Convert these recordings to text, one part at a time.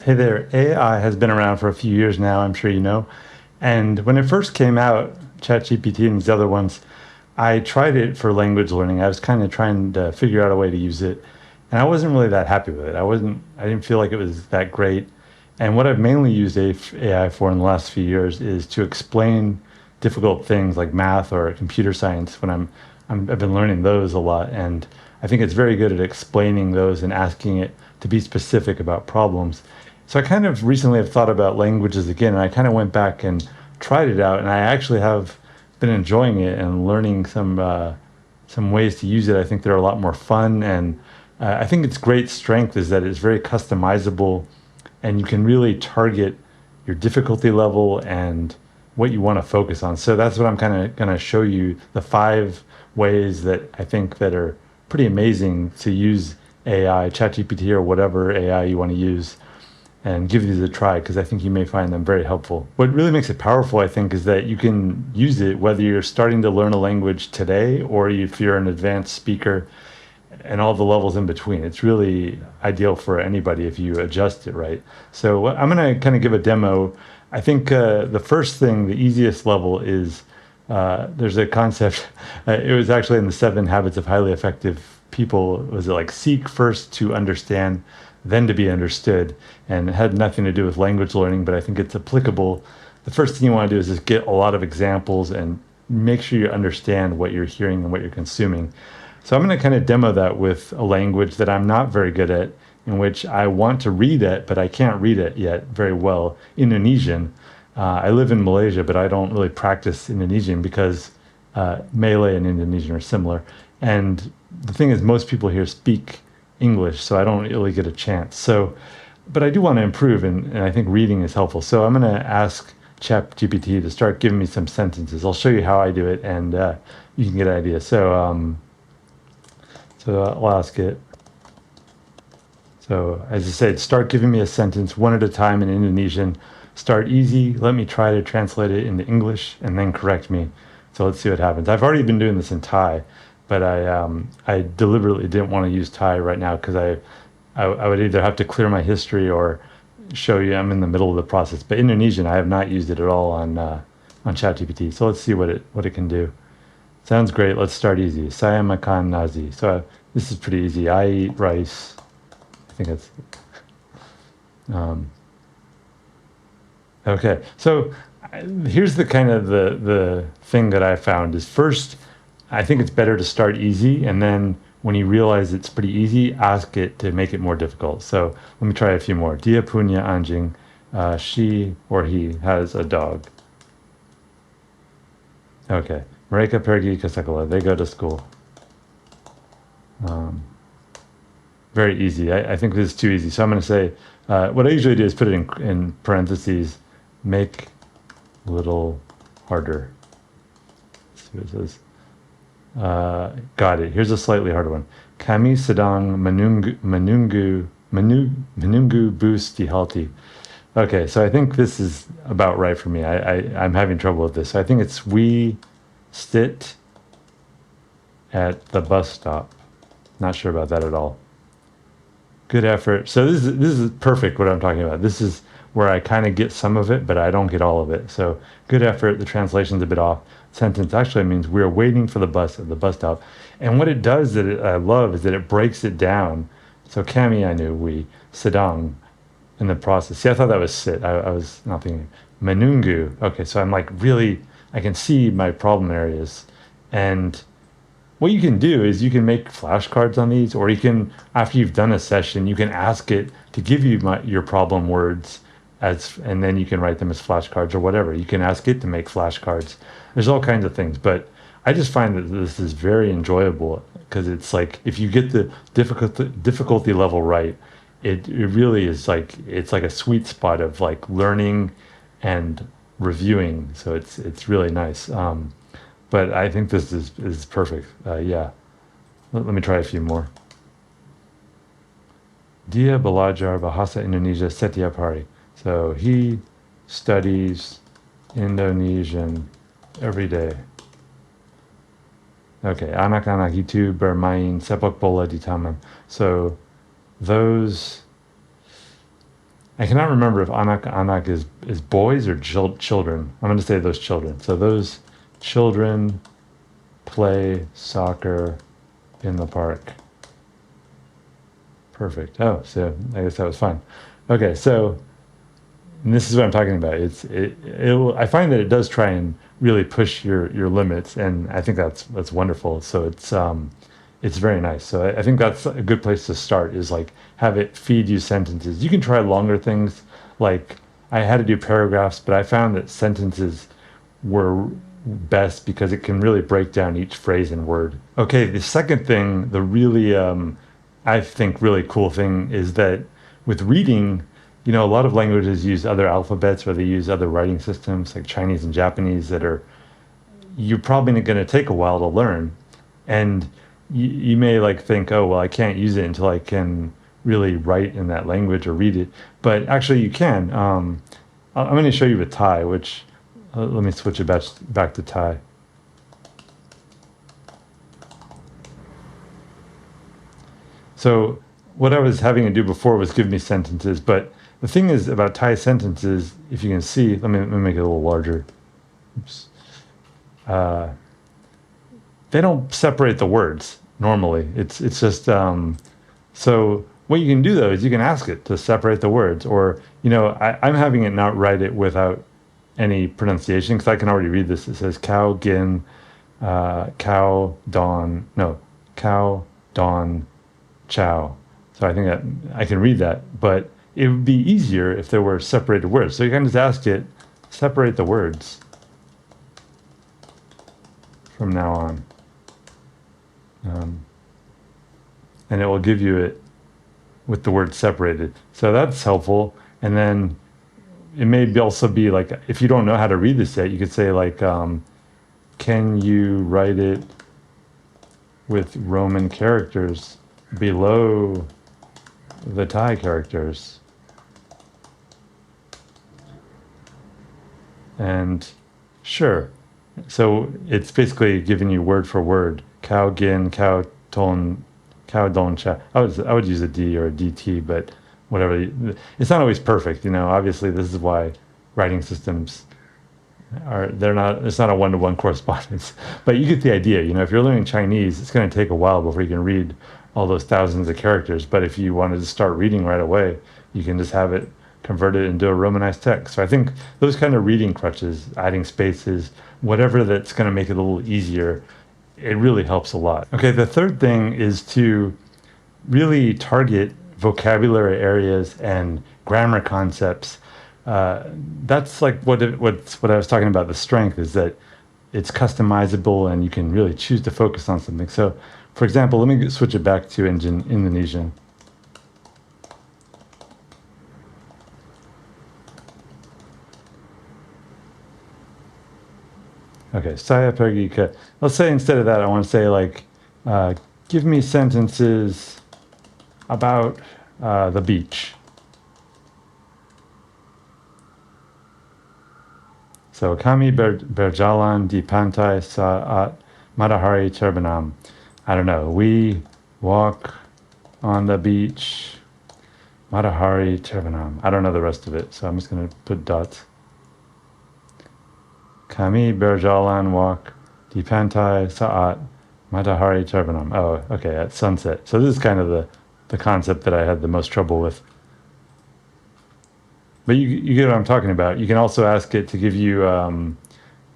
Hey there, AI has been around for a few years now, I'm sure you know. And when it first came out, ChatGPT and these other ones, I tried it for language learning. I was kind of trying to figure out a way to use it. And I wasn't really that happy with it. I didn't feel like it was that great. And what I've mainly used AI for in the last few years is to explain difficult things like math or computer science when I've been learning those a lot. And I think it's very good at explaining those and asking it to be specific about problems. So I kind of recently have thought about languages again, and I kind of went back and tried it out, and I actually have been enjoying it and learning some ways to use it. I think they're a lot more fun, and I think its great strength is that it's very customizable, and you can really target your difficulty level and what you want to focus on. So that's what I'm kind of going to show you the 5 ways that I think that are pretty amazing to use AI, ChatGPT, or whatever AI you want to use and give these a try because I think you may find them very helpful. What really makes it powerful, I think, is that you can use it whether you're starting to learn a language today or if you're an advanced speaker and all the levels in between. It's really ideal for anybody if you adjust it right. So I'm going to kind of give a demo. I think the first thing, the easiest level is there's a concept. It was actually in the 7 Habits of Highly Effective People. Was it like seek first to understand, then to be understood? And it had nothing to do with language learning, but I think it's applicable. The first thing you want to do is just get a lot of examples and make sure you understand what you're hearing and what you're consuming. So I'm going to kind of demo that with a language that I'm not very good at, in which I want to read it, but I can't read it yet very well. Indonesian. I live in Malaysia, but I don't really practice Indonesian because Malay and Indonesian are similar. And the thing is, most people here speak English, so I don't really get a chance. So, but I do want to improve, and I think reading is helpful. So I'm going to ask ChatGPT to start giving me some sentences. I'll show you how I do it, and you can get an idea. So I'll ask it. So as I said, start giving me a sentence one at a time in Indonesian. Start easy. Let me try to translate it into English, and then correct me. So let's see what happens. I've already been doing this in Thai, but I deliberately didn't want to use Thai right now because I would either have to clear my history or show you I'm in the middle of the process. But Indonesian, I have not used it at all on ChatGPT. So let's see what it can do. Sounds great. Let's start easy. Saya makan nasi. So this is pretty easy. I eat rice. I think that's um, okay. So here's the kind of the thing that I found is first, I think it's better to start easy, and then when you realize it's pretty easy, ask it to make it more difficult. So let me try a few more. Dia punya anjing. She or he has a dog. Okay. Mereka pergi ke sekolah. They go to school. Um, Very easy. I think this is too easy. So I'm going to say, what I usually do is put it in parentheses, make little harder. Let's see what it says. Got it. Here's a slightly harder one. Kami sedang menunggu bus di halti. Okay, so I think this is about right for me. I'm having trouble with this. So I think it's we sit at the bus stop. Not sure about that at all. Good effort. So this is perfect what I'm talking about. This is where I kind of get some of it, but I don't get all of it. So good effort. The translation's a bit off. Sentence actually means we're waiting for the bus at the bus stop. And what it does I love is that it breaks it down. So Kami, I knew we sedang in the process. See, I thought that was sit. I was not thinking menunggu. Okay, so I'm like really I can see my problem areas. And what you can do is you can make flashcards on these, or you can, after you've done a session, you can ask it to give you your problem words and then you can write them as flashcards or whatever. You can ask it to make flashcards. There's all kinds of things, but I just find that this is very enjoyable because it's like if you get the difficulty level right, it really is like it's like a sweet spot of like learning and reviewing. So it's really nice. But I think this is perfect. Yeah. Let me try a few more. Dia belajar bahasa Indonesia setiap hari. So he studies Indonesian every day. Okay, anak-anak itu bermain sepak bola di taman. So those I cannot remember if anak is boys or children. I'm going to say those children. So those children play soccer in the park. Perfect. Oh, so I guess that was fine. Okay, so and this is what I'm talking about. I find that it does try and really push your limits, and I think that's wonderful. So it's very nice. So I think that's a good place to start. Is like have it feed you sentences. You can try longer things. Like I had to do paragraphs, but I found that sentences were best because it can really break down each phrase and word. Okay, the second thing, the really I think really cool thing is that with reading, a lot of languages use other alphabets or they use other writing systems like Chinese and Japanese that are you're probably going to take a while to learn. And you may like think, oh, well, I can't use it until I can really write in that language or read it. But actually, you can. I'm going to show you with Thai, which let me switch it back to Thai. So what I was having to do before was give me sentences, but the thing is about Thai sentences, if you can see, let me make it a little larger. Oops. Uh, they don't separate the words normally. It's just so what you can do though is you can ask it to separate the words, or I'm having it not write it without any pronunciation because I can already read this. It says cow gin, cow dawn, no, cow dawn chow. So I think that I can read that, but it would be easier if there were separated words. So you can just ask it, separate the words from now on. And it will give you it with the word separated. So that's helpful. And then it may also be like, if you don't know how to read this yet, you could say like, can you write it with Roman characters below the Thai characters? And sure. So it's basically giving you word for word. Cow gin, cow ton, cow don cha. I would use a D or a DT, but whatever. It's not always perfect, Obviously, this is why writing systems they're not. It's not a one-to-one correspondence, but you get the idea. If you're learning Chinese, it's going to take a while before you can read all those thousands of characters. But if you wanted to start reading right away, you can just have it converted into a Romanized text. So I think those kind of reading crutches, adding spaces, whatever that's going to make it a little easier, it really helps a lot. Okay, the third thing is to really target vocabulary areas and grammar concepts. That's like what I was talking about. The strength is that it's customizable and you can really choose to focus on something. So, for example, let me switch it back to Indonesian. Okay, saya pergi ke. Let's say instead of that, I want to say like, give me sentences about the beach. So kami berjalan di pantai saat matahari terbenam. I don't know. We walk on the beach. Matahari terbenam. I don't know the rest of it, so I'm just going to put dots. Kami berjalan walk di pantai saat matahari terbenam. Oh, okay, at sunset. So this is kind of the concept that I had the most trouble with. But you get what I'm talking about. You can also ask it to give you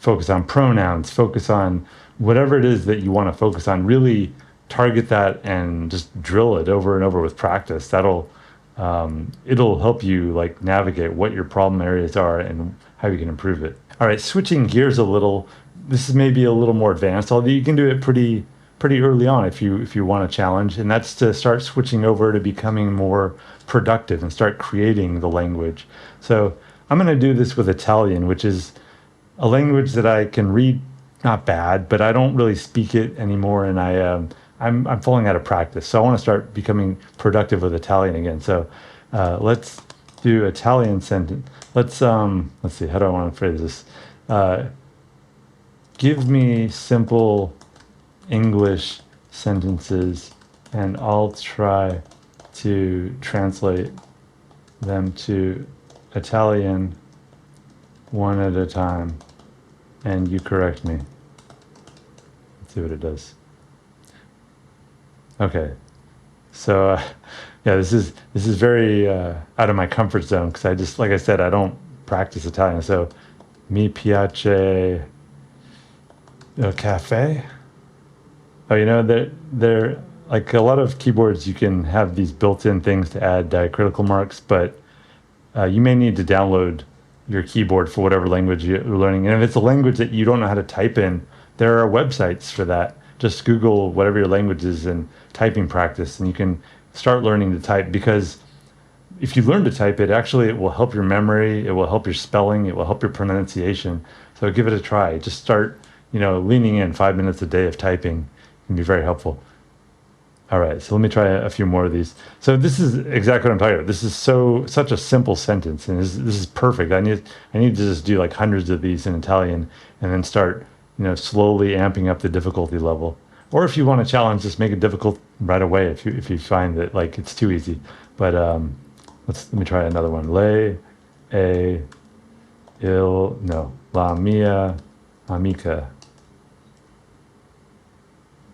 focus on pronouns, focus on whatever it is that you want to focus on. Really target that and just drill it over and over with practice. It'll help you like navigate what your problem areas are and how you can improve it. All right, switching gears a little. This is maybe a little more advanced, although you can do it pretty early on if you want a challenge, and that's to start switching over to becoming more productive and start creating the language. So I'm going to do this with Italian, which is a language that I can read not bad, but I don't really speak it anymore, and I'm falling out of practice. So I want to start becoming productive with Italian again. So let's do Italian sentence. Let's see. How do I want to phrase this? Give me simple English sentences, and I'll try to translate them to Italian one at a time, and you correct me. Let's see what it does. Okay, so yeah, this is very out of my comfort zone because I just like I said I don't practice Italian. So mi piace il caffè. Oh, they're like a lot of keyboards. You can have these built-in things to add diacritical marks, but you may need to download your keyboard for whatever language you're learning. And if it's a language that you don't know how to type in, there are websites for that. Just Google whatever your language is and typing practice, and you can start learning to type. Because if you learn to type it, actually, it will help your memory, it will help your spelling, it will help your pronunciation. So give it a try. Just start, leaning in 5 minutes a day of typing can be very helpful. All right, so let me try a few more of these. So this is exactly what I'm talking about. This is such a simple sentence, and this is perfect. I need to just do like hundreds of these in Italian, and then start, slowly amping up the difficulty level. Or if you want to challenge, just make it difficult right away. If you find that like it's too easy. But let me try another one. Lei è il no la mia amica.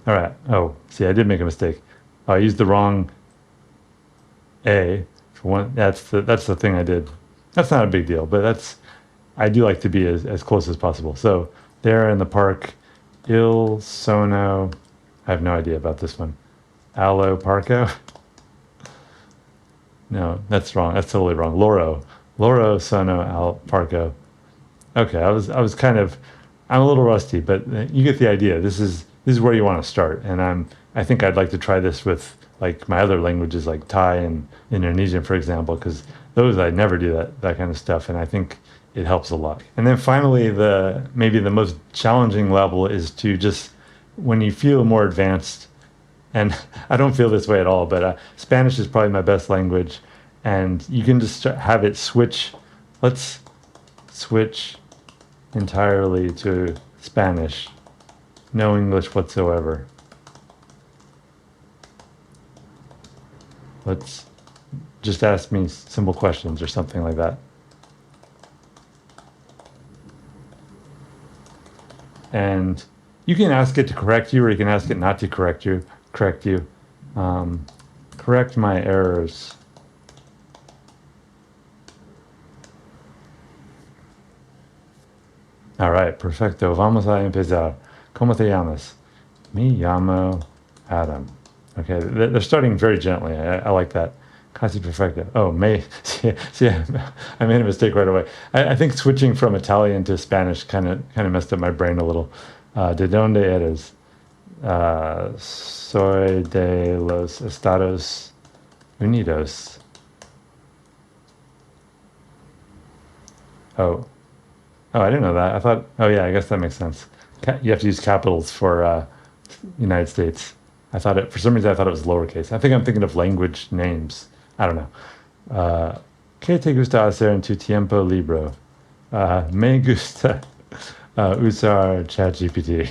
All right. Oh, see, I did make a mistake. I used the wrong A for one. That's the thing I did. That's not a big deal, but I do like to be as close as possible. So there in the park, Il Sono. I have no idea about this one. Allo Parco. No, that's wrong. That's totally wrong. Loro Sono al Parco. Okay, I was kind of I'm a little rusty, but you get the idea. This is where you want to start, and I think I'd like to try this with like my other languages like Thai and Indonesian, for example, because those I never do that kind of stuff, and I think it helps a lot. And then finally, maybe the most challenging level is to just when you feel more advanced, and I don't feel this way at all, but Spanish is probably my best language, and you can just have it switch. Let's switch entirely to Spanish, no English whatsoever. Let's just ask me simple questions or something like that. And you can ask it to correct you, or you can ask it not to correct you. Correct my errors. All right, perfecto. Vamos a empezar. ¿Cómo te llamas? Me llamo Adam. Okay, they're starting very gently. I like that. Casi perfecto. Oh, see, I made a mistake right away. I think switching from Italian to Spanish kind of messed up my brain a little. ¿De dónde eres? Soy de los Estados Unidos. Oh, oh, I didn't know that. I thought. Oh, yeah, I guess that makes sense. You have to use capitals for United States. For some reason I thought it was lowercase. I think I'm thinking of language names. I don't know. ¿Qué te gusta hacer en tu tiempo libre? Me gusta usar ChatGPT.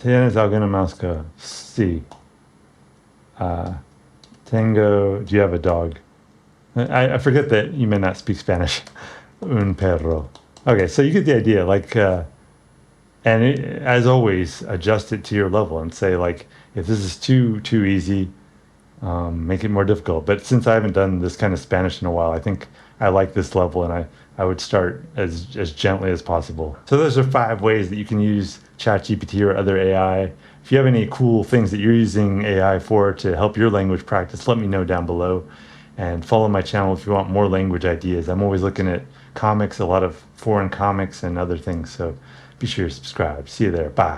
¿Tienes alguna mascota? Sí. Uh, do you have a dog? I forget that you may not speak Spanish. Un perro. Okay, so you get the idea. Like, as always, adjust it to your level and say like, if this is too easy, make it more difficult. But since I haven't done this kind of Spanish in a while, I think I like this level, and I would start as gently as possible. So those are 5 ways that you can use ChatGPT or other AI. If you have any cool things that you're using AI for to help your language practice, let me know down below. And follow my channel if you want more language ideas. I'm always looking at comics, a lot of foreign comics and other things. So be sure to subscribe. See you there. Bye.